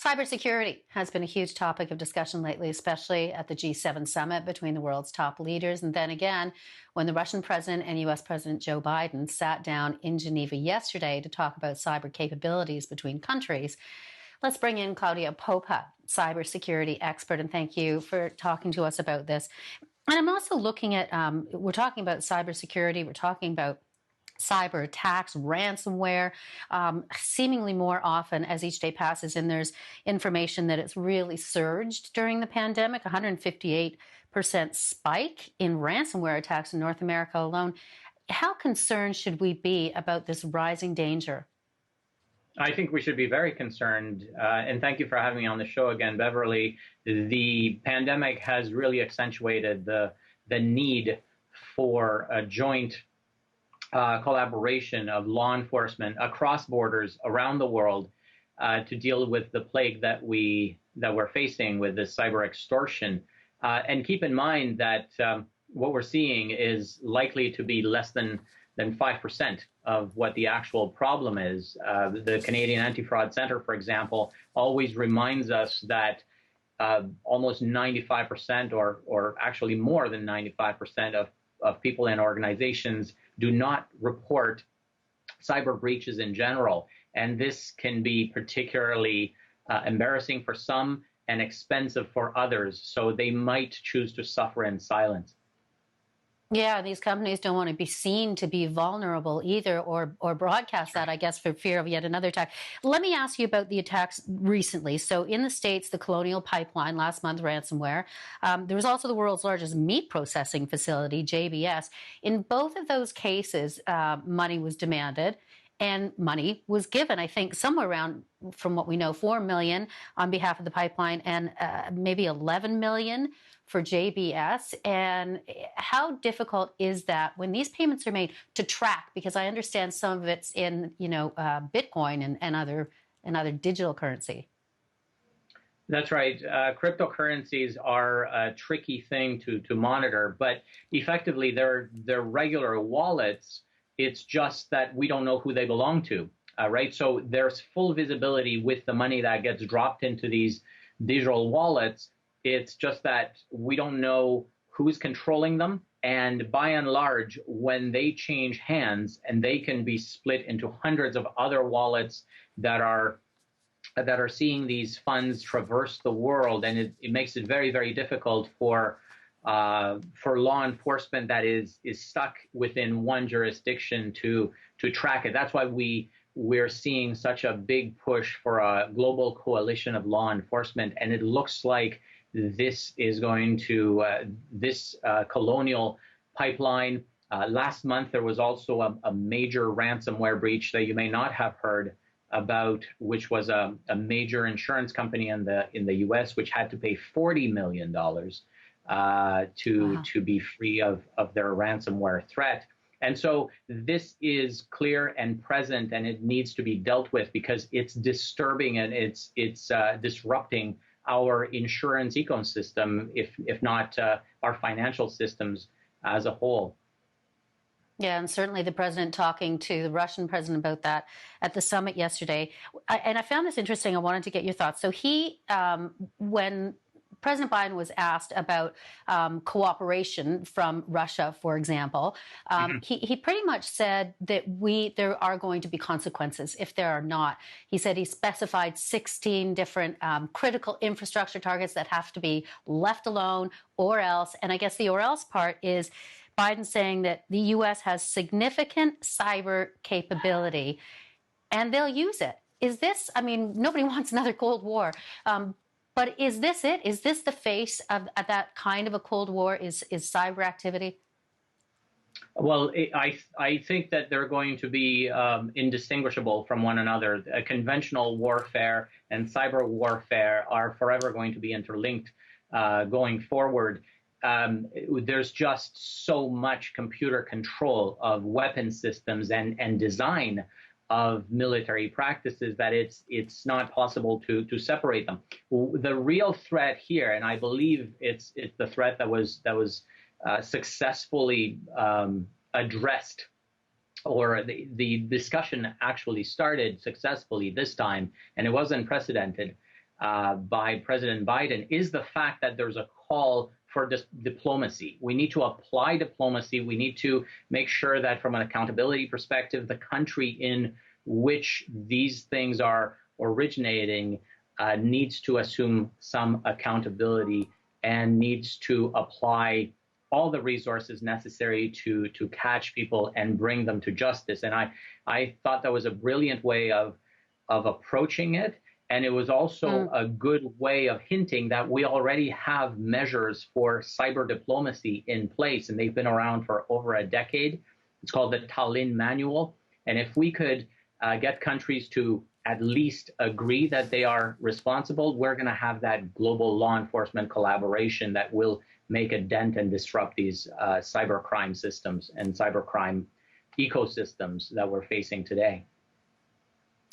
Cybersecurity has been a huge topic of discussion lately, especially at the G7 summit between the world's top leaders. And then again, when the Russian president and US President Joe Biden sat down in Geneva yesterday to talk about cyber capabilities between countries. Let's bring in Claudiu Popa, cybersecurity expert, and thank you for talking to us about this. And I'm also looking at, we're talking about cybersecurity, we're talking about cyber attacks, ransomware, seemingly more often as each day passes. And there's information that it's really surged during the pandemic, 158% spike in ransomware attacks in North America alone. How concerned should we be about this rising danger? I think we should be very concerned, and thank you for having me on the show again, Beverly. The pandemic has really accentuated the need for a joint collaboration of law enforcement across borders around the world to deal with the plague that we're facing with this cyber extortion. And keep in mind that what we're seeing is likely to be less than 5% of what the actual problem is. The Canadian Anti-Fraud Centre, for example, always reminds us that almost 95% or actually more than 95% of people and organizations do not report cyber breaches in general. And this can be particularly embarrassing for some and expensive for others. So they might choose to suffer in silence. Yeah, these companies don't want to be seen to be vulnerable either, or broadcast that, I guess, for fear of yet another attack. Let me ask you about the attacks recently. So in the States, the Colonial Pipeline, last month, ransomware. There was also the world's largest meat processing facility, JBS. In both of those cases, money was demanded and money was given. I think somewhere around, from what we know, $4 million on behalf of the pipeline and maybe $11 million for JBS. And how difficult is that when these payments are made to track? Because I understand some of it's in, Bitcoin and other digital currency. That's right. Cryptocurrencies are a tricky thing to monitor, but effectively they're regular wallets. It's just that we don't know who they belong to, right? So there's full visibility with the money that gets dropped into these digital wallets. It's just that we don't know who's controlling them. And by and large, when they change hands, and they can be split into hundreds of other wallets that are seeing these funds traverse the world, and it makes it very, very difficult for law enforcement that is stuck within one jurisdiction to track it. That's why we're seeing such a big push for a global coalition of law enforcement, and it looks like this is going to this Colonial Pipeline. Last month, there was also a major ransomware breach that you may not have heard about, which was a major insurance company in the U.S., which had to pay $40 million to be free of their ransomware threat. And so this is clear and present, and it needs to be dealt with because it's disturbing and it's disrupting our insurance ecosystem, if not our financial systems as a whole. Yeah, and certainly the president talking to the Russian president about that at the summit yesterday. And I found this interesting. I wanted to get your thoughts. So when President Biden was asked about cooperation from Russia, for example, he pretty much said that there are going to be consequences if there are not. He said he specified 16 different critical infrastructure targets that have to be left alone or else. And I guess the or else part is Biden saying that the U.S. has significant cyber capability and they'll use it. Is this, nobody wants another Cold War. But is this it? Is this the face of that kind of a Cold War? Is cyber activity? Well, I think that they're going to be indistinguishable from one another. Conventional warfare and cyber warfare are forever going to be interlinked going forward. There's just so much computer control of weapon systems and design of military practices that it's not possible to separate them. The real threat here, and I believe it's the threat that was successfully addressed, or the discussion actually started successfully this time, and it was unprecedented. by President Biden is the fact that there's a call for this diplomacy. We need to apply diplomacy. We need to make sure that from an accountability perspective, the country in which these things are originating needs to assume some accountability and needs to apply all the resources necessary to catch people and bring them to justice. And I thought that was a brilliant way of approaching it. And it was also a good way of hinting that we already have measures for cyber diplomacy in place, and they've been around for over a decade. It's called the Tallinn Manual. And if we could get countries to at least agree that they are responsible, we're going to have that global law enforcement collaboration that will make a dent and disrupt these cybercrime systems and cybercrime ecosystems that we're facing today.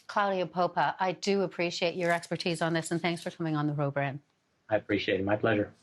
Claudiu Popa, I do appreciate your expertise on this, and thanks for coming on the program. I appreciate it. My pleasure.